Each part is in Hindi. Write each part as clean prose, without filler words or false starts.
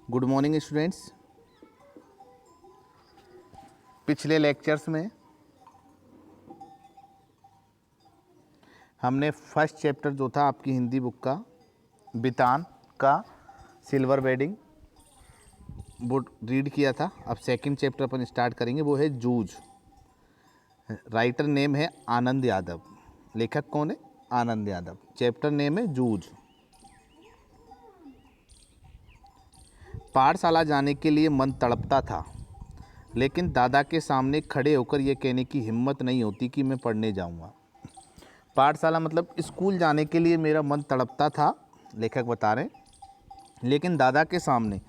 Good morning students. पिछले लेक्चर्स में हमने फर्स्ट चैप्टर जो था आपकी हिंदी बुक का बितान का सिल्वर वेडिंग वो रीड किया था। अब सेकंड चैप्टर अपन स्टार्ट करेंगे, वो है जूझ। राइटर नेम है आनंद यादव, लेखक कौन है? आनंद यादव। चैप्टर नेम है जूझ। पाठशाला जाने के लिए मन तड़पता था, लेकिन दादा के सामने खड़े होकर यह कहने की हिम्मत नहीं होती कि मैं पढ़ने जाऊंगा। पाठशाला मतलब स्कूल जाने के लिए मेरा मन तड़पता था, लेखक बता रहे हैं, लेकिन दादा के सामने,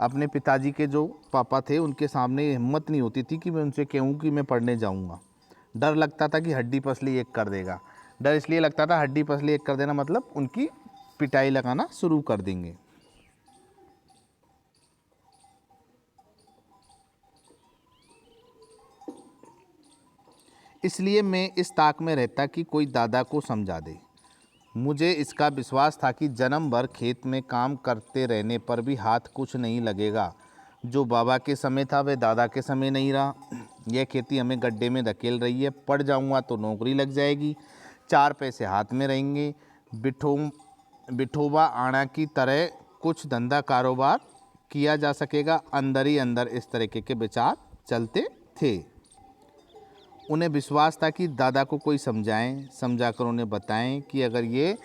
अपने पिताजी के जो पापा थे उनके सामने ये हिम्मत नहीं होती थी कि मैं उनसे कहूँ कि मैं पढ़ने जाऊँगा। डर लगता था कि हड्डी पसली एक कर देगा। डर इसलिए लगता था, हड्डी पसली एक कर देना मतलब उनकी पिटाई लगाना शुरू कर देंगे। इसलिए मैं इस ताक में रहता कि कोई दादा को समझा दे। मुझे इसका विश्वास था कि जन्म भर खेत में काम करते रहने पर भी हाथ कुछ नहीं लगेगा। जो बाबा के समय था वह दादा के समय नहीं रहा। यह खेती हमें गड्ढे में धकेल रही है। पढ़ जाऊंगा तो नौकरी लग जाएगी, 4 पैसे हाथ में रहेंगे, बिठोबा आना की तरह कुछ धंधा कारोबार किया जा सकेगा। अंदर ही अंदर इस तरीके के विचार चलते थे। उन्हें विश्वास था कि दादा को कोई समझाकर उन्हें बताएं कि अगर ये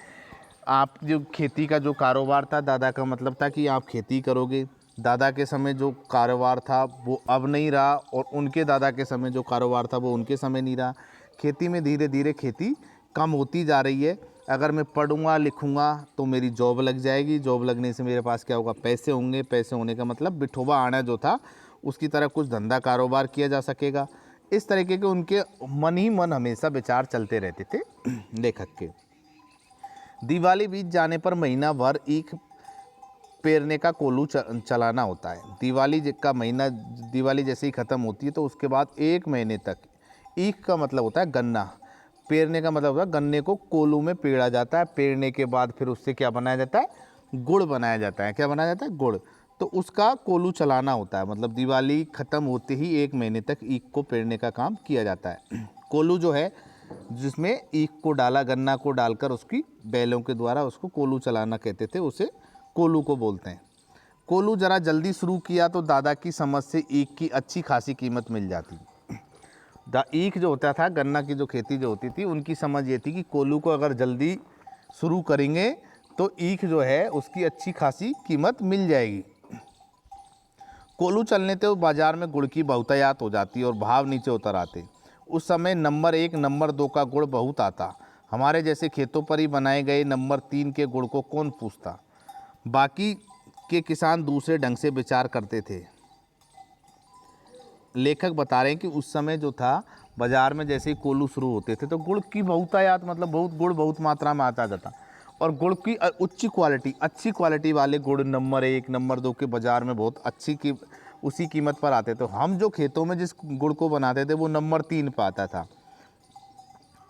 आप जो खेती का जो कारोबार था, दादा का मतलब था कि आप खेती करोगे। दादा के समय जो कारोबार था वो अब नहीं रहा, और उनके दादा के समय जो कारोबार था वो उनके समय नहीं रहा। खेती में धीरे धीरे खेती कम होती जा रही है। अगर मैं पढ़ूंगा लिखूंगा तो मेरी जॉब लग जाएगी। जॉब लगने से मेरे पास क्या होगा? पैसे होंगे। पैसे होने का मतलब बिठोबा आना जो था उसकी तरह कुछ धंधा कारोबार किया जा सकेगा। इस तरीके के उनके मन ही मन हमेशा विचार चलते रहते थे लेखक के। दिवाली बीत जाने पर महीना भर ईख पेरने का कोलू चलाना होता है। दिवाली का महीना, दिवाली जैसे ही ख़त्म होती है तो उसके बाद 1 महीने तक, ईख का मतलब होता है गन्ना, पेरने का मतलब होता है गन्ने को कोलू में पेड़ा जाता है। पेरने के बाद फिर उससे क्या बनाया जाता है? गुड़ बनाया जाता है। क्या बनाया जाता है? गुड़। तो उसका कोलू चलाना होता है। मतलब दिवाली ख़त्म होते ही 1 महीने तक ईख को पेरने का काम किया जाता है। कोलू जो है जिसमें ईख को डाला, गन्ना को डालकर उसकी बैलों के द्वारा उसको कोलू चलाना कहते थे, उसे कोलू को बोलते हैं। कोलू ज़रा जल्दी शुरू किया तो दादा की समझ से ईख की अच्छी खासी कीमत मिल जाती। ईख जो होता था, गन्ना की जो खेती जो होती थी, उनकी समझ ये थी कि कोलू को अगर जल्दी शुरू करेंगे तो ईख जो है उसकी अच्छी खासी कीमत मिल जाएगी। कोलू चलने तो बाजार में गुड़ की बहुतायात हो जाती और भाव नीचे उतर आते। उस समय नंबर 1 नंबर 2 का गुड़ बहुत आता। हमारे जैसे खेतों पर ही बनाए गए नंबर 3 के गुड़ को कौन पूछता। बाकी के किसान दूसरे ढंग से विचार करते थे। लेखक बता रहे हैं कि उस समय जो था बाजार में जैसे ही कोलू शुरू होते थे तो गुड़ की बहुतायात मतलब बहुत गुड़ बहुत मात्रा में आता जाता, और गुड़ की उच्च क्वालिटी, अच्छी क्वालिटी वाले गुड़ नंबर 1 नंबर 2 के बाज़ार में बहुत अच्छी की उसी कीमत पर आते। तो हम जो खेतों में जिस गुड़ को बनाते थे वो नंबर 3 पे आता था,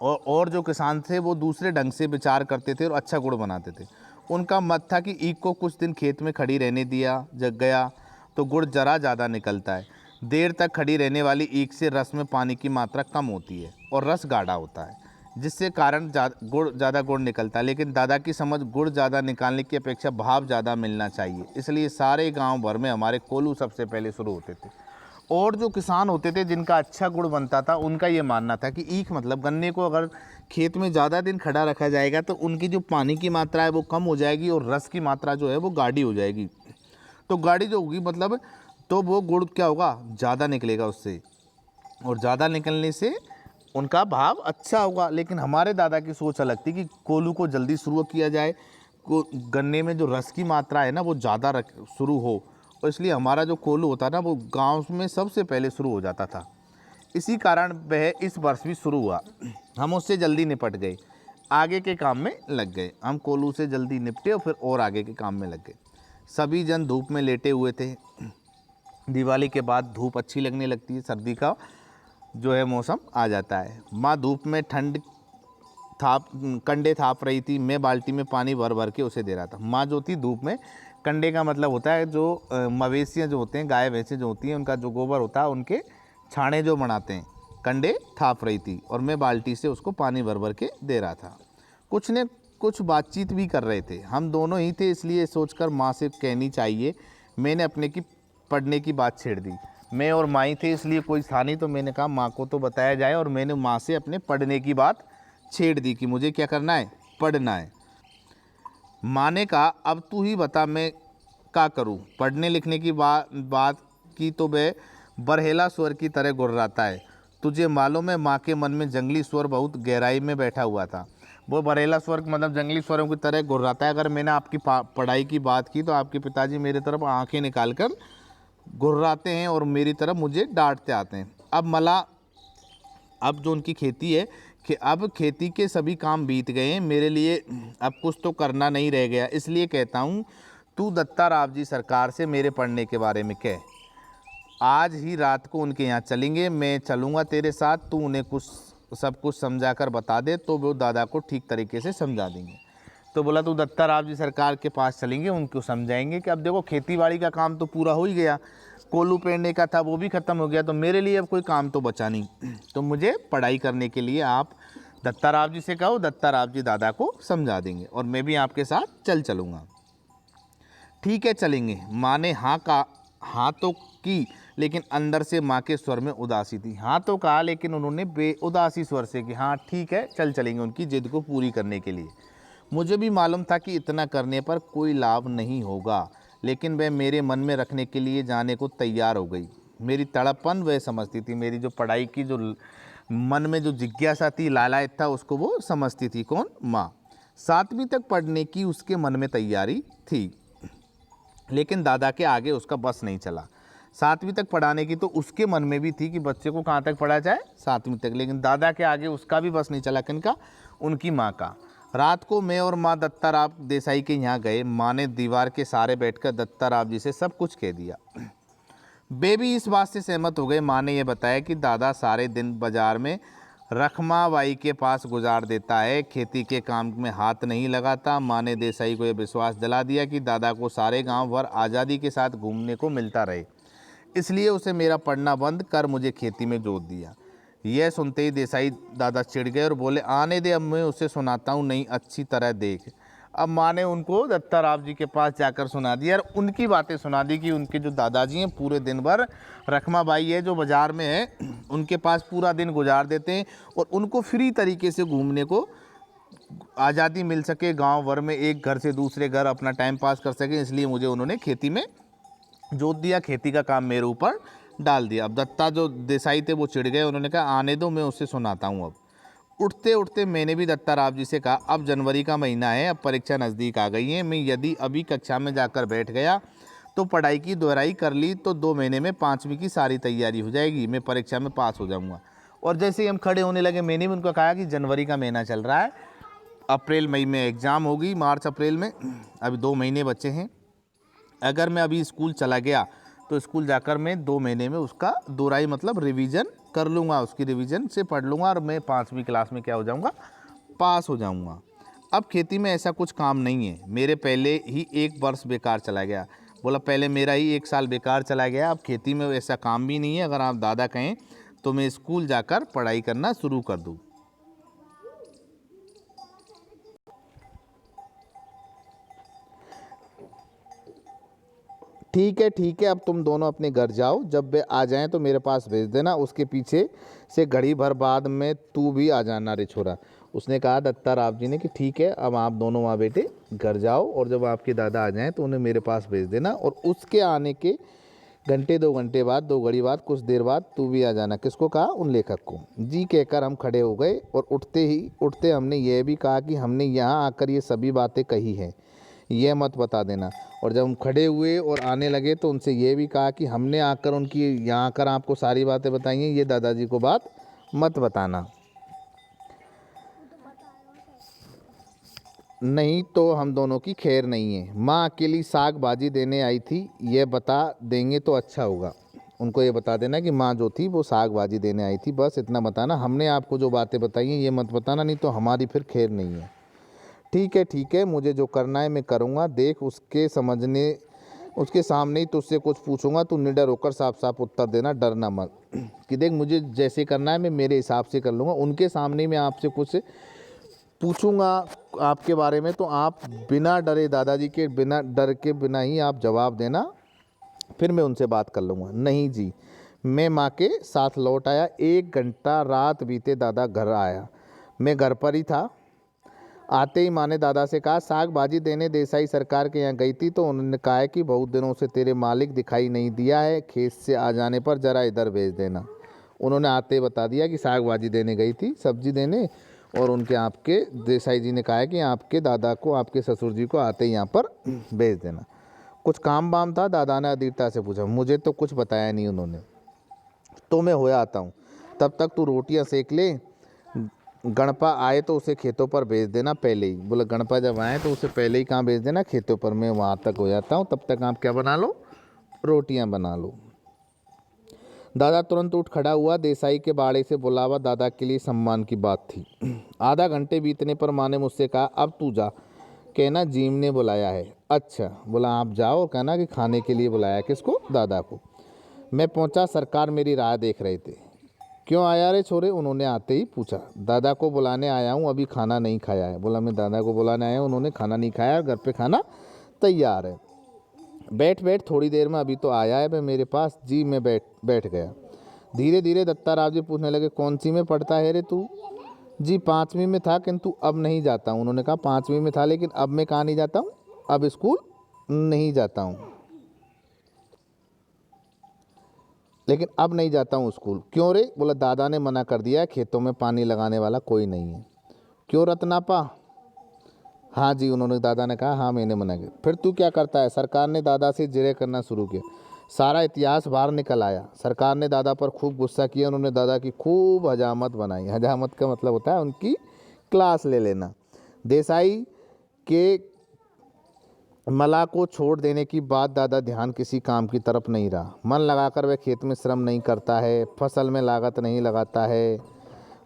और जो किसान थे वो दूसरे ढंग से विचार करते थे और अच्छा गुड़ बनाते थे। उनका मत था कि ईख को कुछ दिन खेत में खड़ी रहने दिया जग गया तो गुड़ जरा ज़्यादा निकलता है। देर तक खड़ी रहने वाली ईख से रस में पानी की मात्रा कम होती है और रस गाढ़ा होता है, जिससे कारण ज़्यादा गुड़ निकलता है। लेकिन दादा की समझ गुड़ ज़्यादा निकालने की अपेक्षा भाव ज़्यादा मिलना चाहिए, इसलिए सारे गांव भर में हमारे कोलू सबसे पहले शुरू होते थे। और जो किसान होते थे जिनका अच्छा गुड़ बनता था, उनका ये मानना था कि ईख मतलब गन्ने को अगर खेत में ज़्यादा दिन खड़ा रखा जाएगा तो उनकी जो पानी की मात्रा है वो कम हो जाएगी और रस की मात्रा जो है वो गाढ़ी हो जाएगी। तो गाढ़ी जो होगी मतलब तो वो गुड़ क्या होगा? ज़्यादा निकलेगा उससे, और ज़्यादा निकलने से उनका भाव अच्छा होगा। लेकिन हमारे दादा की सोच अलग थी कि कोलू को जल्दी शुरू किया जाए, को गन्ने में जो रस की मात्रा है ना वो ज़्यादा शुरू हो, और इसलिए हमारा जो कोलू होता ना वो गांव में सबसे पहले शुरू हो जाता था। इसी कारण वह इस वर्ष भी शुरू हुआ। हम उससे जल्दी निपट गए, आगे के काम में लग गए। हम कोलू से जल्दी निपटे और फिर और आगे के काम में लग गए। सभी जन धूप में लेटे हुए थे। दिवाली के बाद धूप अच्छी लगने लगती है, सर्दी का जो है मौसम आ जाता है। माँ धूप में कंडे थाप रही थी। मैं बाल्टी में पानी भर भर के उसे दे रहा था। माँ जो थी धूप में कंडे का मतलब होता है जो मवेशियाँ जो होते हैं, गाय भैंसें जो होती हैं, उनका जो गोबर होता है, उनके छाने जो बनाते हैं। कंडे थाप रही थी और मैं बाल्टी से उसको पानी भर भर के दे रहा था। कुछ ने कुछ बातचीत भी कर रहे थे, हम दोनों ही थे, इसलिए सोचकर माँ से कहनी चाहिए मैंने अपने की पढ़ने की बात छेड़ दी। मैं और माँ ही थे, इसलिए कोई था नहीं, तो मैंने कहा माँ को तो बताया जाए, और मैंने माँ से अपने पढ़ने की बात छेड़ दी कि मुझे क्या करना है, पढ़ना है। माँ ने कहा अब तू ही बता मैं क्या करूँ, पढ़ने लिखने की बात की तो वह बरहेला स्वर की तरह गुर्राता है। तुझे मालूम है माँ के मन में जंगली स्वर बहुत गहराई में बैठा हुआ था। वो बरहेला स्वर मतलब जंगली स्वरों की तरह गुर्राता है। अगर मैंने आपकी पढ़ाई की बात की तो आपके पिताजी मेरे तरफ आंखें निकाल कर गुर्राते हैं और मेरी तरफ मुझे डांटते आते हैं। अब जो उनकी खेती है कि अब खेती के सभी काम बीत गए हैं, मेरे लिए अब कुछ तो करना नहीं रह गया, इसलिए कहता हूँ तू दत्ता राव जी सरकार से मेरे पढ़ने के बारे में कह। आज ही रात को उनके यहाँ चलेंगे, मैं चलूँगा तेरे साथ, तू उन्हें सब कुछ समझा कर बता दे तो वो दादा को ठीक तरीके से समझा देंगे। तो बोला तू दत्ता राव जी सरकार के पास चलेंगे, उनको समझाएंगे कि अब देखो खेती बाड़ी का काम तो पूरा हो ही गया, कोल्हू पेरने का था वो भी ख़त्म हो गया, तो मेरे लिए अब कोई काम तो बचा नहीं। तो मुझे पढ़ाई करने के लिए आप दत्ता राव जी से कहो, दत्ता राव जी दादा को समझा देंगे और मैं भी आपके साथ चलूँगा। ठीक है चलेंगे। माँ ने हाँ तो की, लेकिन अंदर से माँ के स्वर में उदासी थी। हाँ तो कहा, लेकिन उन्होंने बेउदासी स्वर से कि हाँ ठीक है चलेंगे, उनकी जिद को पूरी करने के लिए। मुझे भी मालूम था कि इतना करने पर कोई लाभ नहीं होगा, लेकिन वह मेरे मन में रखने के लिए जाने को तैयार हो गई। मेरी तड़पन वह समझती थी, मेरी जो पढ़ाई की जो मन में जो जिज्ञासा थी, लालायत था, उसको वो समझती थी। कौन? माँ। 7वीं तक पढ़ने की उसके मन में तैयारी थी, लेकिन दादा के आगे उसका बस नहीं चला। 7वीं तक पढ़ाने की तो उसके मन में भी थी कि बच्चे को कहाँ तक पढ़ा जाए, 7वीं तक, लेकिन दादा के आगे उसका भी बस नहीं चला। किनका? उनकी माँ का। रात को मैं और माँ दत्ता राव देसाई के यहाँ गए। माँ ने दीवार के सहारे बैठकर दत्ता राव जी से सब कुछ कह दिया। वे भी इस बात से सहमत हो गए। माँ ने यह बताया कि दादा सारे दिन बाजार में रखमाबाई के पास गुजार देता है, खेती के काम में हाथ नहीं लगाता। माँ ने देसाई को यह विश्वास दिला दिया कि दादा को सारे गांव भर आज़ादी के साथ घूमने को मिलता रहे, इसलिए उसे मेरा पढ़ना बंद कर मुझे खेती में जोत दिया। यह सुनते ही देसाई दादा चिढ़ गए और बोले आने दे, अब मैं उसे सुनाता हूँ, नहीं अच्छी तरह देख। अब माँ ने उनको दत्ता राव जी के पास जाकर सुना दिया और उनकी बातें सुना दी कि उनके जो दादाजी हैं पूरे दिन भर रखमाबाई है जो बाज़ार में है उनके पास पूरा दिन गुजार देते हैं और उनको फ्री तरीके से घूमने को आज़ादी मिल सके, गांव भर में एक घर से दूसरे घर अपना टाइम पास कर सके, इसलिए मुझे उन्होंने खेती में जोत दिया, खेती का काम मेरे ऊपर डाल दिया। अब दत्ता जो देसाई थे वो चिढ़ गए, उन्होंने कहा आने दो, मैं उससे सुनाता हूँ। अब उठते उठते मैंने भी दत्ता राव जी से कहा अब जनवरी का महीना है, अब परीक्षा नज़दीक आ गई है, मैं यदि अभी कक्षा में जाकर बैठ गया तो पढ़ाई की दोहराई कर ली तो 2 महीने में 5वीं की सारी तैयारी हो जाएगी, मैं परीक्षा में पास हो जाऊंगा। और जैसे ही हम खड़े होने लगे मैंने भी उनको कहा कि जनवरी का महीना चल रहा है, अप्रैल मई में एग्ज़ाम होगी, मार्च अप्रैल में, अभी 2 महीने बचे हैं। अगर मैं अभी स्कूल चला गया तो स्कूल जाकर मैं 2 महीने में उसका दोहराई मतलब रिवीजन कर लूँगा, उसकी रिवीजन से पढ़ लूँगा और मैं 5वीं क्लास में क्या हो जाऊँगा, पास हो जाऊँगा। अब खेती में ऐसा कुछ काम नहीं है, मेरे पहले ही 1 वर्ष बेकार चला गया। बोला पहले मेरा ही 1 साल बेकार चला गया, अब खेती में ऐसा काम भी नहीं है, अगर आप दादा कहें तो मैं स्कूल जाकर पढ़ाई करना शुरू कर दूँ। ठीक है, अब तुम दोनों अपने घर जाओ, जब वे आ जाएं तो मेरे पास भेज देना, उसके पीछे से घड़ी भर बाद में तू भी आ जाना रे छोरा। उसने कहा दत्ता राव जी ने कि ठीक है, अब आप दोनों वहाँ बेटे घर जाओ और जब आपके दादा आ जाएं तो उन्हें मेरे पास भेज देना और उसके आने के घंटे 2 घंटे बाद, 2 घड़ी बाद, कुछ देर बाद तू भी आ जाना। किसको कहा? उन लेखक को। जी कहकर हम खड़े हो गए और उठते हमने यह भी कहा कि हमने यहाँ आकर ये सभी बातें कही हैं, यह मत बता देना। और जब हम खड़े हुए और आने लगे तो उनसे ये भी कहा कि हमने आकर उनकी यहाँ आकर आपको सारी बातें बताई हैं, ये दादाजी को बात मत बताना, नहीं तो हम दोनों की खैर नहीं है। माँ अकेली साग भाजी देने आई थी, यह बता देंगे तो अच्छा होगा। उनको ये बता देना कि माँ जो थी वो साग भाजी देने आई थी, बस इतना बताना। हमने आपको जो बातें बताई हैं ये मत बताना, नहीं तो हमारी फिर खैर नहीं है। ठीक है, मुझे जो करना है मैं करूँगा। देख, उसके सामने ही तुझसे कुछ पूछूंगा, तू निडर होकर साफ साफ उत्तर देना, डरना मत। कि देख, मुझे जैसे करना है मैं मेरे हिसाब से कर लूँगा, उनके सामने ही मैं आपसे कुछ पूछूंगा आपके बारे में, तो आप बिना डरे, दादाजी के बिना डर के बिना ही आप जवाब देना, फिर मैं उनसे बात कर लूँगा। नहीं जी, मैं माँ के साथ लौट आया। 1 घंटा रात बीते दादा घर आया, मैं घर पर ही था। आते ही माँ ने दादा से कहा, साग भाजी देने देसाई सरकार के यहाँ गई थी, तो उन्होंने कहा है कि बहुत दिनों से तेरे मालिक दिखाई नहीं दिया है, खेत से आ जाने पर ज़रा इधर भेज देना। उन्होंने आते ही बता दिया कि साग भाजी देने गई थी, सब्जी देने, और उनके आपके देसाई जी ने कहा है कि आपके दादा को, आपके ससुर जी को आते ही यहाँ पर भेज देना। कुछ काम वाम था? दादा ने अधीरता से पूछा। मुझे तो कुछ बताया नहीं उन्होंने। तो मैं होया आता हूँ, तब तक तू रोटियाँ सेक ले। गणपा आए तो उसे खेतों पर भेज देना पहले ही। बोला, गणपा जब आए तो उसे पहले ही कहाँ भेज देना? खेतों पर। मैं वहाँ तक हो जाता हूँ, तब तक आप क्या बना लो? रोटियाँ बना लो। दादा तुरंत उठ खड़ा हुआ। देसाई के बाड़े से बुलावा दादा के लिए सम्मान की बात थी। आधा घंटे बीतने पर माँ ने मुझसे कहा, अब तू जा, कहना जीम ने बुलाया है। अच्छा। बोला, आप जाओ और कहना कि खाने के लिए बुलाया। किसको? दादा को। मैं पहुंचा, सरकार मेरी राह देख रहे थे। क्यों आया रे छोरे? उन्होंने आते ही पूछा। दादा को बुलाने आया हूँ, अभी खाना नहीं खाया है। बोला, मैं दादा को बुलाने आया हूँ, उन्होंने खाना नहीं खाया, घर पे खाना तैयार है। बैठ बैठ, थोड़ी देर में, अभी तो आया है मैं मेरे पास। जी, मैं बैठ गया। धीरे धीरे दत्ताराव जी पूछने लगे, कौन सी में पढ़ता है रे तू? जी, 5वीं में था, किंतु अब नहीं जाता हूँ। उन्होंने कहा, 5वीं में था, लेकिन अब मैं कहाँ नहीं जाता हूँ? अब स्कूल नहीं जाता हूँ, लेकिन अब नहीं जाता हूँ स्कूल। क्यों रे? बोला, दादा ने मना कर दिया है, खेतों में पानी लगाने वाला कोई नहीं है। क्यों रत्नापा? हाँ जी, उन्होंने, दादा ने कहा। हाँ, मैंने मना किया। फिर तू क्या करता है? सरकार ने दादा से जिरह करना शुरू किया। सारा इतिहास बाहर निकल आया। सरकार ने दादा पर खूब गुस्सा किया। उन्होंने दादा की खूब हजामत बनाई। हजामत का मतलब होता है उनकी क्लास ले लेना। देसाई के मला को छोड़ देने की बाद दादा ध्यान किसी काम की तरफ नहीं रहा। मन लगाकर वह खेत में श्रम नहीं करता है, फसल में लागत नहीं लगाता है,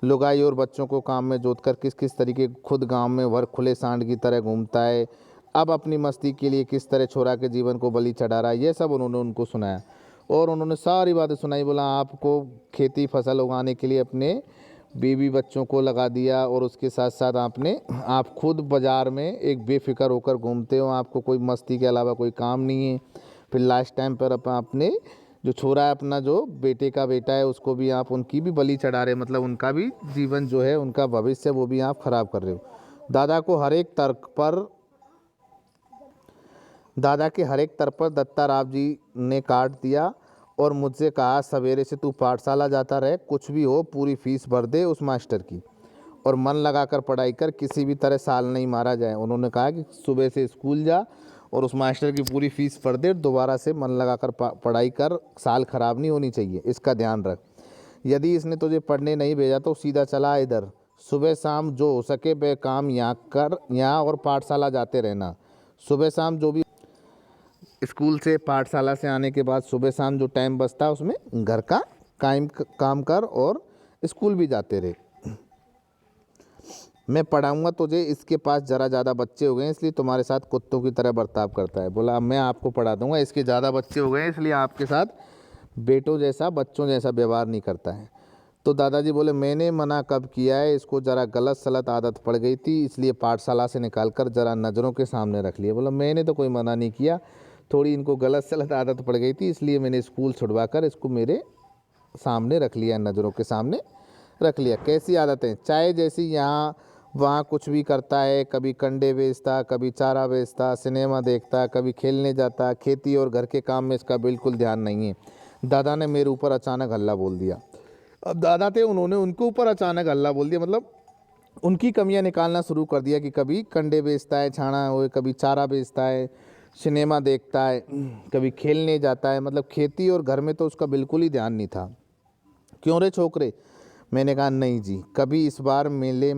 लुगाई और बच्चों को काम में जोतकर किस किस तरीके खुद गांव में भर खुले सांड की तरह घूमता है, अब अपनी मस्ती के लिए किस तरह छोरा के जीवन को बलि चढ़ा रहा है, ये सब उन्होंने उनको सुनाया। और उन्होंने सारी बातें सुनाई। बोला, आपको खेती फसल उगाने के लिए अपने बीवी बच्चों को लगा दिया, और उसके साथ साथ आप खुद बाज़ार में एक बेफिक्र होकर घूमते हो, आपको कोई मस्ती के अलावा कोई काम नहीं है। फिर लास्ट टाइम पर आपने जो छोरा है, अपना जो बेटे का बेटा है, उसको भी आप, उनकी भी बलि चढ़ा रहे, मतलब उनका भी जीवन जो है, उनका भविष्य, वो भी आप खराब कर रहे हो। दादा के हर एक तर्क पर दत्ताराव जी ने काट दिया और मुझसे कहा, सवेरे से तू पाठशाला जाता रहे, कुछ भी हो पूरी फीस भर दे उस मास्टर की, और मन लगाकर पढ़ाई कर, किसी भी तरह साल नहीं मारा जाए। उन्होंने कहा कि सुबह से स्कूल जा और उस मास्टर की पूरी फीस भर दे, दोबारा से मन लगाकर पढ़ाई कर, साल खराब नहीं होनी चाहिए, इसका ध्यान रख। यदि इसने तुझे पढ़ने नहीं भेजा तो सीधा चला इधर, सुबह शाम जो हो सके वह काम यहाँ कर, यहाँ और पाठशाला जाते रहना। सुबह शाम जो भी स्कूल से, पाठशाला से आने के बाद सुबह शाम जो टाइम बचता है उसमें घर का काम कर और स्कूल भी जाते रहे। मैं पढ़ाऊंगा तुझे, इसके पास ज़रा ज़्यादा बच्चे हो गए हैं इसलिए तुम्हारे साथ कुत्तों की तरह बर्ताव करता है। बोला, मैं आपको पढ़ा दूंगा, इसके ज़्यादा बच्चे हो गए हैं इसलिए आपके साथ बेटों जैसा, बच्चों जैसा व्यवहार नहीं करता है। तो दादाजी बोले, मैंने मना कब किया है, इसको ज़रा गलत सलत आदत पड़ गई थी, इसलिए पाठशाला से निकाल कर ज़रा नज़रों के सामने रख लिया। बोला, मैंने तो कोई मना नहीं किया, थोड़ी इनको गलत सलत आदत पड़ गई थी, इसलिए मैंने स्कूल छुड़वा कर इसको मेरे सामने रख लिया, नज़रों के सामने रख लिया। कैसी आदतें? चाय जैसी, यहाँ वहाँ कुछ भी करता है, कभी कंडे बेचता, कभी चारा बेचता, सिनेमा देखता, कभी खेलने जाता, खेती और घर के काम में इसका बिल्कुल ध्यान नहीं है। दादा ने मेरे ऊपर अचानक हल्ला बोल दिया। अब दादा थे, उन्होंने उनके ऊपर अचानक हल्ला बोल दिया, मतलब उनकी कमियां निकालना शुरू कर दिया कि कभी कंडे बेचता है, छाना हो, कभी चारा बेचता है, सिनेमा देखता है, कभी खेलने जाता है, मतलब खेती और घर में तो उसका बिल्कुल ही ध्यान नहीं था। क्यों रे छोकरे? मैंने कहा, नहीं जी, कभी इस बार मेले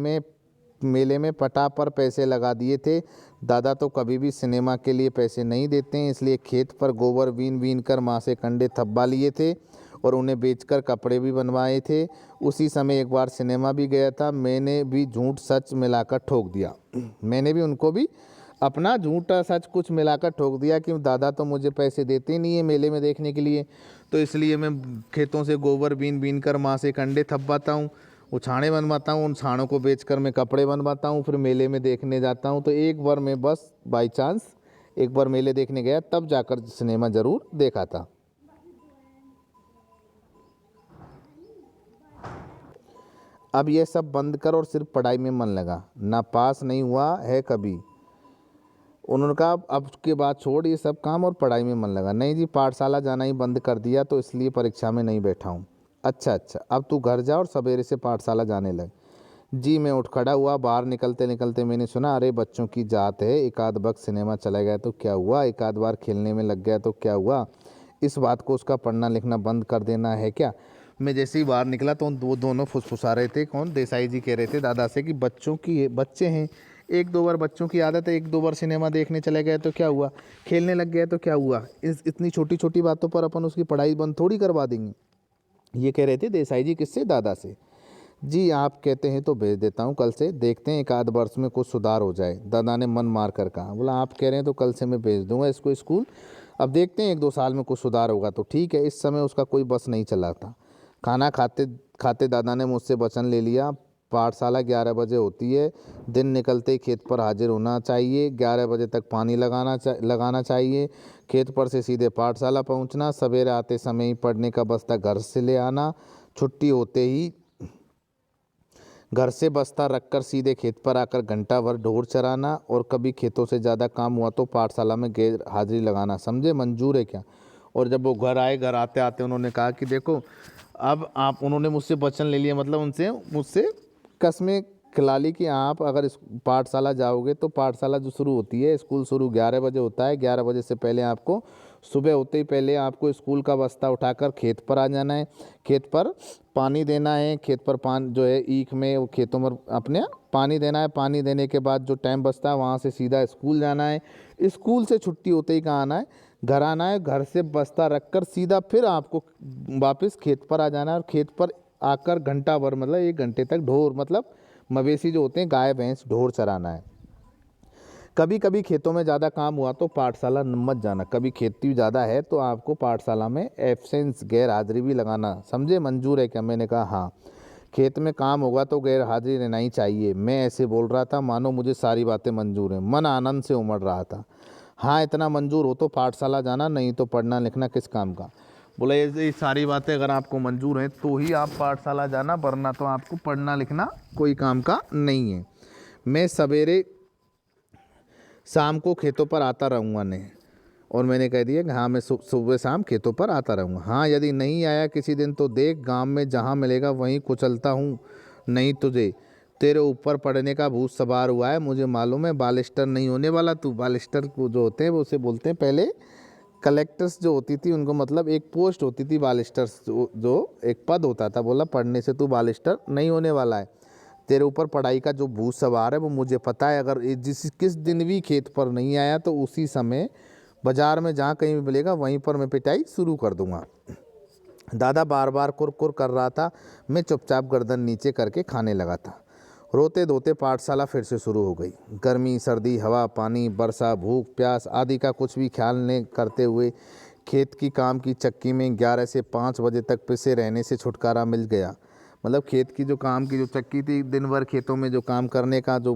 में पटा पर पैसे लगा दिए थे। दादा तो कभी भी सिनेमा के लिए पैसे नहीं देते हैं, इसलिए खेत पर गोबर बीन बीन कर माँ से कंडे थब्बा लिए थे और उन्हें बेचकर कपड़े भी बनवाए थे। उसी समय एक बार सिनेमा भी गया था। मैंने भी झूठ सच मिलाकर ठोक दिया। मैंने भी उनको भी अपना झूठा सच कुछ मिलाकर ठोक दिया कि दादा तो मुझे पैसे देते नहीं है मेले में देखने के लिए, तो इसलिए मैं खेतों से गोबर बीन बीन कर माँ से कंडे थपवाता हूँ, वो छाने बनवाता हूँ, उन छानों को बेचकर मैं कपड़े बनवाता हूँ, फिर मेले में देखने जाता हूँ। तो एक बार मैं बस बाई चांस एक बार मेले देखने गया, तब जाकर सिनेमा ज़रूर देखा था। अब ये सब बंद कर और सिर्फ पढ़ाई में मन लगा। ना पास नहीं हुआ है कभी। उन्होंने कहा अब के बाद छोड़ ये सब काम और पढ़ाई में मन लगा। नहीं जी, पाठशाला जाना ही बंद कर दिया तो इसलिए परीक्षा में नहीं बैठा हूँ। अच्छा अच्छा, अब तू घर जा और सवेरे से पाठशाला जाने लग। जी, मैं उठ खड़ा हुआ। बाहर निकलते निकलते मैंने सुना, अरे बच्चों की जात है, एक आध वक्त सिनेमा चला गया तो क्या हुआ, एक आध बार खेलने में लग गया तो क्या हुआ, इस बात को उसका पढ़ना लिखना बंद कर देना है क्या। मैं जैसे ही बाहर निकला तो वो दोनों फुसफुसा रहे थे। कौन? देसाई जी कह रहे थे दादा से कि बच्चे हैं, एक दो बार बच्चों की आदत है, एक दो बार सिनेमा देखने चले गए तो क्या हुआ, खेलने लग गए तो क्या हुआ, इतनी छोटी छोटी बातों पर अपन उसकी पढ़ाई बंद थोड़ी करवा देंगे। ये कह रहे थे देसाई जी। किससे? दादा से। जी, आप कहते हैं तो भेज देता हूँ, कल से देखते हैं एक आध वर्ष में कुछ सुधार हो जाए। दादा ने मन मार कर कहा। बोला आप कह रहे हैं तो कल से मैं भेज दूंगा इसको स्कूल, अब देखते हैं एक दो साल में कुछ सुधार होगा तो ठीक है। इस समय उसका कोई बस नहीं चला था। खाना खाते खाते दादा ने मुझसे वचन ले लिया, पाठशाला 11 बजे होती है, दिन निकलते ही खेत पर हाजिर होना चाहिए, 11 बजे तक पानी लगाना चाहिए, खेत पर से सीधे पाठशाला पहुंचना, सवेरे आते समय ही पढ़ने का बस्ता घर से ले आना, छुट्टी होते ही घर से बस्ता रखकर सीधे खेत पर आकर घंटा भर ढोर चराना, और कभी खेतों से ज़्यादा काम हुआ तो पाठशाला में गैर हाजिरी लगाना। समझे? मंजूर है क्या? और जब वो घर आए, घर आते आते उन्होंने कहा कि देखो अब आप, उन्होंने मुझसे वचन ले लिया, मतलब मुझसे कस्में खिला ली कि आप अगर इस पाठशाला जाओगे तो पाठशाला जो शुरू होती है, स्कूल शुरू 11 बजे होता है, 11 बजे से पहले आपको सुबह होते ही पहले आपको स्कूल का बस्ता उठाकर खेत पर आ जाना है, खेत पर पानी देना है, खेत पर पानी जो है ईख में वो खेतों में अपने पानी देना है। पानी देने के बाद जो टाइम बचता है वहाँ से सीधा स्कूल जाना है, स्कूल से छुट्टी होते ही कहाँ आना है, घर आना है, घर से बस्ता रखकर सीधा फिर आपको वापस खेत पर आ जाना है, और खेत पर आकर घंटा भर मतलब 1 घंटे तक ढोर मतलब मवेशी जो होते हैं गाय भैंस ढोर चराना है। कभी कभी खेतों में ज़्यादा काम हुआ तो पाठशाला मत जाना, कभी खेती ज़्यादा है तो आपको पाठशाला में एब्सेंस गैर हाजिरी भी लगाना। समझे? मंजूर है क्या? मैंने कहा हाँ। खेत में काम होगा तो गैर हाजिरी रहना ही चाहिए। मैं ऐसे बोल रहा था मानो मुझे सारी बातें मंजूर हैं, मन आनंद से उमड़ रहा था। हाँ, इतना मंजूर हो तो पाठशाला जाना, नहीं तो पढ़ना लिखना किस काम का। बोला ये सारी बातें अगर आपको मंजूर हैं तो ही आप पाठशाला जाना, वरना तो आपको पढ़ना लिखना कोई काम का नहीं है। मैं सवेरे शाम को खेतों पर आता रहूँगा ने, और मैंने कह दिया कि हाँ मैं सुबह शाम खेतों पर आता रहूँगा। हाँ, यदि नहीं आया किसी दिन तो देख, गांव में जहाँ मिलेगा वहीं कुचलता हूँ। नहीं तुझे तेरे ऊपर पड़ने का भूत सवार हुआ है, मुझे मालूम है। बालिस्टर नहीं होने वाला तू। बालिस्टर को जो होते हैं वो उसे बोलते हैं, पहले कलेक्टर्स जो होती थी उनको मतलब एक पोस्ट होती थी, बालिस्टर्स जो एक पद होता था। बोला पढ़ने से तू बालिस्टर नहीं होने वाला है, तेरे ऊपर पढ़ाई का जो भूत सवार है वो मुझे पता है। अगर किस दिन भी खेत पर नहीं आया तो उसी समय बाजार में जहाँ कहीं भी मिलेगा वहीं पर मैं पिटाई शुरू कर दूंगा। दादा बार बार कुर कुर कर रहा था। मैं चुपचाप गर्दन नीचे करके खाने लगा था। रोते धोते पाठशाला फिर से शुरू हो गई। गर्मी सर्दी हवा पानी वर्षा भूख प्यास आदि का कुछ भी ख्याल न करते हुए खेत की काम की चक्की में 11 से 5 बजे तक पिसे रहने से छुटकारा मिल गया। मतलब खेत की जो काम की जो चक्की थी, दिन भर खेतों में जो काम करने का जो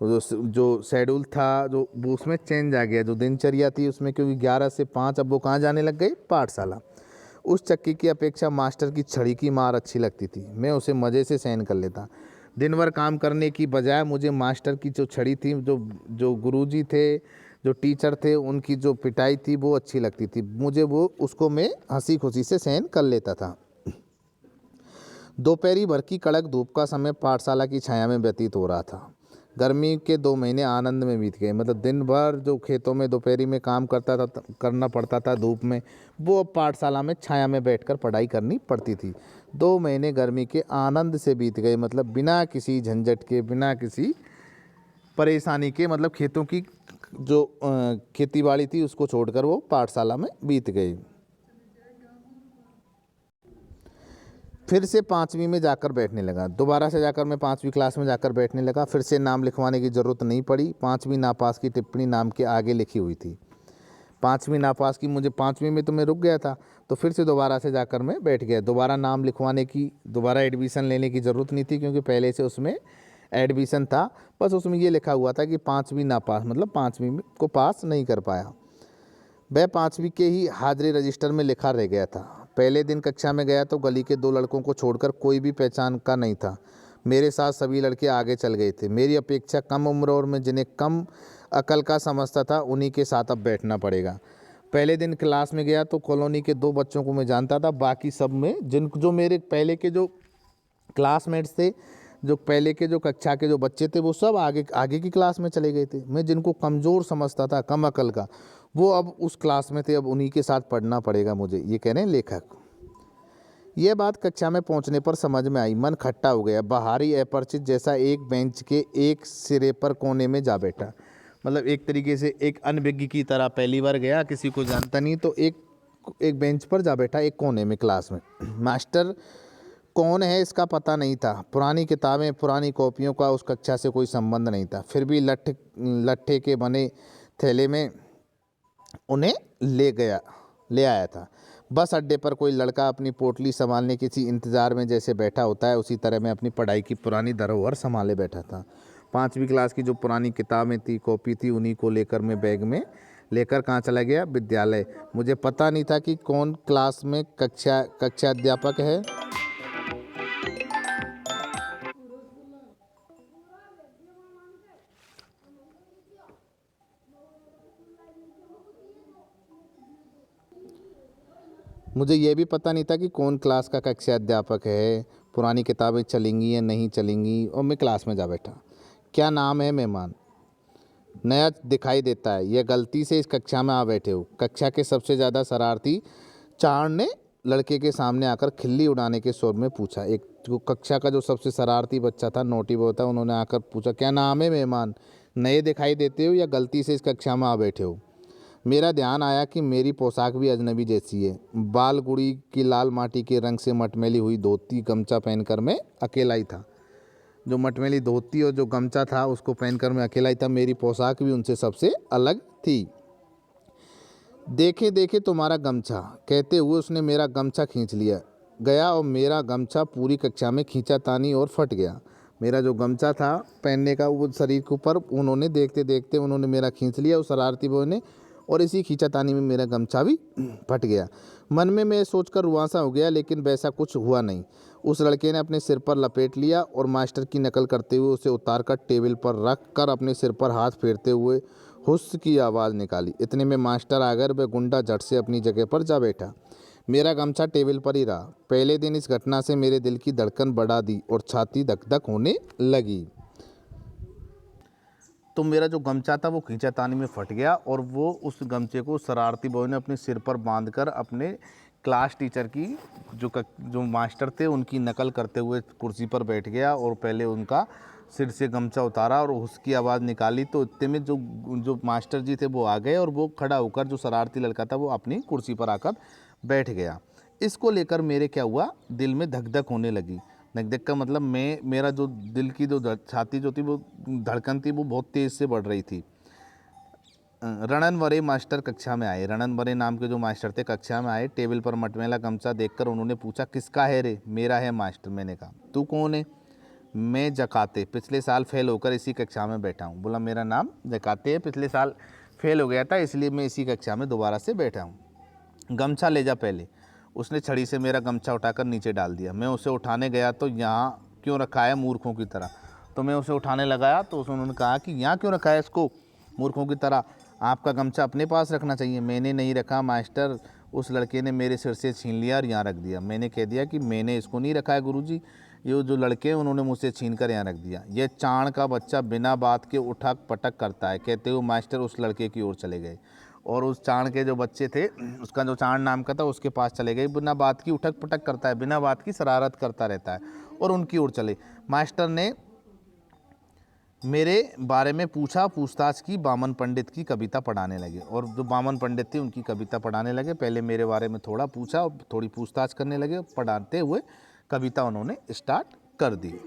जो जो शेड्यूल था, जो वो उसमें चेंज आ गया, जो दिनचर्या थी उसमें, क्योंकि 11 से 5 अब वो कहाँ जाने लग गए? पाठशाला। उस चक्की की अपेक्षा मास्टर की छड़ी की मार अच्छी लगती थी। मैं उसे मज़े से सहन कर लेता। दिन भर काम करने की बजाय मुझे मास्टर की जो छड़ी थी, जो जो गुरुजी थे, जो टीचर थे, उनकी जो पिटाई थी वो अच्छी लगती थी मुझे। वो उसको मैं हंसी खुशी से सहन कर लेता था। दोपहरी भर की कड़क धूप का समय पाठशाला की छाया में व्यतीत हो रहा था। गर्मी के 2 महीने आनंद में बीत गए। मतलब दिन भर जो खेतों में दोपहरी में काम करना पड़ता था धूप में, वो अब पाठशाला में छाया में बैठकर पढ़ाई करनी पड़ती थी। 2 महीने गर्मी के आनंद से बीत गए, मतलब बिना किसी झंझट के, बिना किसी परेशानी के। मतलब खेतों की जो खेती बाड़ी थी उसको छोड़कर वो पाठशाला में बीत गई। फिर से 5वीं में जाकर बैठने लगा। दोबारा से जाकर मैं 5वीं क्लास में जाकर बैठने लगा। फिर से नाम लिखवाने की ज़रूरत नहीं पड़ी। 5वीं नापास की टिप्पणी नाम के आगे लिखी हुई थी। 5वीं नापास की, मुझे 5वीं में तो मैं रुक गया था, तो फिर से दोबारा से जाकर मैं बैठ गया। दोबारा नाम लिखवाने की, दोबारा एडमिशन लेने की ज़रूरत नहीं थी, क्योंकि पहले से उसमें एडमिशन था। बस उसमें ये लिखा हुआ था कि 5वीं नापास, मतलब 5वीं को पास नहीं कर पाया। वह 5वीं के ही हाजिरी रजिस्टर में लिखा रह गया था। पहले दिन कक्षा में गया तो गली के 2 लड़कों को छोड़कर कोई भी पहचान का नहीं था। मेरे साथ सभी लड़के आगे चल गए थे। मेरी अपेक्षा कम उम्र और मैं जिन्हें कम अकल का समझता था, उन्हीं के साथ अब बैठना पड़ेगा। पहले दिन क्लास में गया तो कॉलोनी के 2 बच्चों को मैं जानता था। बाकी सब में जो मेरे पहले के जो क्लासमेट्स थे, जो पहले के जो कक्षा के जो बच्चे थे, वो सब आगे आगे की क्लास में चले गए थे। मैं जिनको कमज़ोर समझता था, कम अकल का, वो अब उस क्लास में थे। अब उन्हीं के साथ पढ़ना पड़ेगा मुझे, ये कह रहे हैं लेखक। यह बात कक्षा में पहुंचने पर समझ में आई। मन खट्टा हो गया। बाहरी अपरिचित जैसा एक बेंच के एक सिरे पर कोने में जा बैठा। मतलब एक तरीके से एक अनभिज्ञ की तरह पहली बार गया, किसी को जानता नहीं, तो एक बेंच पर जा बैठा, एक कोने में क्लास में। मास्टर कौन है इसका पता नहीं था। पुरानी किताबें, पुरानी कॉपियों का उस कक्षा से कोई संबंध नहीं था। फिर भी लट्ठे के बने थैले में उन्हें ले आया था। बस अड्डे पर कोई लड़का अपनी पोटली संभालने किसी इंतज़ार में जैसे बैठा होता है, उसी तरह मैं अपनी पढ़ाई की पुरानी धरोहर संभाले बैठा था। 5वीं क्लास की जो पुरानी किताबें थी, कॉपी थी, उन्हीं को लेकर मैं बैग में लेकर कहाँ चला गया? विद्यालय। मुझे पता नहीं था कि कौन क्लास में कक्षा अध्यापक है। मुझे ये भी पता नहीं था कि कौन क्लास का कक्षा अध्यापक है, पुरानी किताबें चलेंगी या नहीं चलेंगी, और मैं क्लास में जा बैठा। क्या नाम है? मेहमान। नया दिखाई देता है, यह गलती से इस कक्षा में आ बैठे हो। कक्षा के सबसे ज़्यादा शरारती चाण ने लड़के के सामने आकर खिल्ली उड़ाने के स्वर में पूछा। एक जो कक्षा का जो सबसे शरारती बच्चा था, नोटी बॉय था, उन्होंने आकर पूछा, क्या नाम है मेहमान? नए दिखाई देते हो या गलती से इस कक्षा में आ बैठे हो? मेरा ध्यान आया कि मेरी पोशाक भी अजनबी जैसी है। बाल गुड़ी की लाल माटी के रंग से मटमैली हुई धोती गमछा पहनकर मैं अकेला ही था। जो मटमैली धोती और जो गमछा था, उसको पहनकर मैं अकेला ही था। मेरी पोशाक भी उनसे सबसे अलग थी। देखे देखे तुम्हारा गमछा, कहते हुए उसने मेरा गमछा खींच लिया गया और मेरा गमछा पूरी कक्षा में खींचातानी और फट गया। मेरा जो गमछा था पहनने का, वो शरीर के ऊपर उन्होंने देखते देखते उन्होंने मेरा खींच लिया, उस शरारती बॉय ने, और इसी खींचातानी में मेरा गमछा भी फट गया। मन में मैं सोचकर रुआंसा हो गया, लेकिन वैसा कुछ हुआ नहीं। उस लड़के ने अपने सिर पर लपेट लिया और मास्टर की नकल करते हुए उसे उतारकर टेबल पर रख कर अपने सिर पर हाथ फेरते हुए हुस्स की आवाज़ निकाली। इतने में मास्टर आ गए। वह गुंडा झट से अपनी जगह पर जा बैठा। मेरा गमछा टेबल पर ही रहा। पहले दिन इस घटना से मेरे दिल की धड़कन बढ़ा दी और छाती धक धक होने लगी। तो मेरा जो गमछा था वो खींचातानी में फट गया, और वो उस गमछे को शरारती बॉय ने अपने सिर पर बांधकर अपने क्लास टीचर की जो मास्टर थे उनकी नकल करते हुए कुर्सी पर बैठ गया, और पहले उनका सिर से गमछा उतारा और उसकी आवाज़ निकाली। तो इतने में जो मास्टर जी थे वो आ गए, और वो खड़ा होकर, जो शरारती लड़का था वो अपनी कुर्सी पर आकर बैठ गया। इसको लेकर मेरे क्या हुआ, दिल में धक धक होने लगी। धक धक का मतलब मेरा जो दिल की जो छाती जो थी, वो धड़कन थी, वो बहुत तेज़ से बढ़ रही थी। रणनवरे मास्टर कक्षा में आए। रणनवरे नाम के जो मास्टर थे कक्षा में आए। टेबल पर मटमैला गमछा देखकर उन्होंने पूछा, किसका है रे? मेरा है मास्टर। मैंने कहा, तू कौन है? मैं जकाते, पिछले साल फेल होकर इसी कक्षा में बैठा हूँ। बोला, मेरा नाम जकाते है, पिछले साल फेल हो गया था, इसलिए मैं इसी कक्षा में दोबारा से बैठा हूँ। गमछा ले जा पहले। उसने छड़ी से मेरा गमछा उठाकर नीचे डाल दिया। मैं उसे उठाने गया तो यहाँ क्यों रखा है मूर्खों की तरह? तो मैं उसे उठाने लगाया तो उन्होंने कहा कि यहाँ क्यों रखा है इसको मूर्खों की तरह? आपका गमछा अपने पास रखना चाहिए। मैंने नहीं रखा मास्टर, उस लड़के ने मेरे सिर से छीन लिया और यहाँ रख दिया। मैंने कह दिया कि मैंने इसको नहीं रखा है गुरुजी, ये जो लड़के हैं उन्होंने मुझसे छीन कर यहाँ रख दिया। यह चाण का बच्चा बिना बात के उठक पटक करता है, कहते हुए मास्टर उस लड़के की ओर चले गए, और उस चाण के जो बच्चे थे, उसका जो चाण नाम का था, उसके पास चले गए। बिना बात की उठक पटक करता है, बिना बात की शरारत करता रहता है, और उनकी ओर चले। मास्टर ने मेरे बारे में पूछताछ की। बामन पंडित की कविता पढ़ाने लगे, और जो बामन पंडित थे उनकी कविता पढ़ाने लगे। पहले मेरे बारे में थोड़ा पूछा और थोड़ी पूछताछ करने लगे, पढ़ाते हुए कविता उन्होंने स्टार्ट कर दी।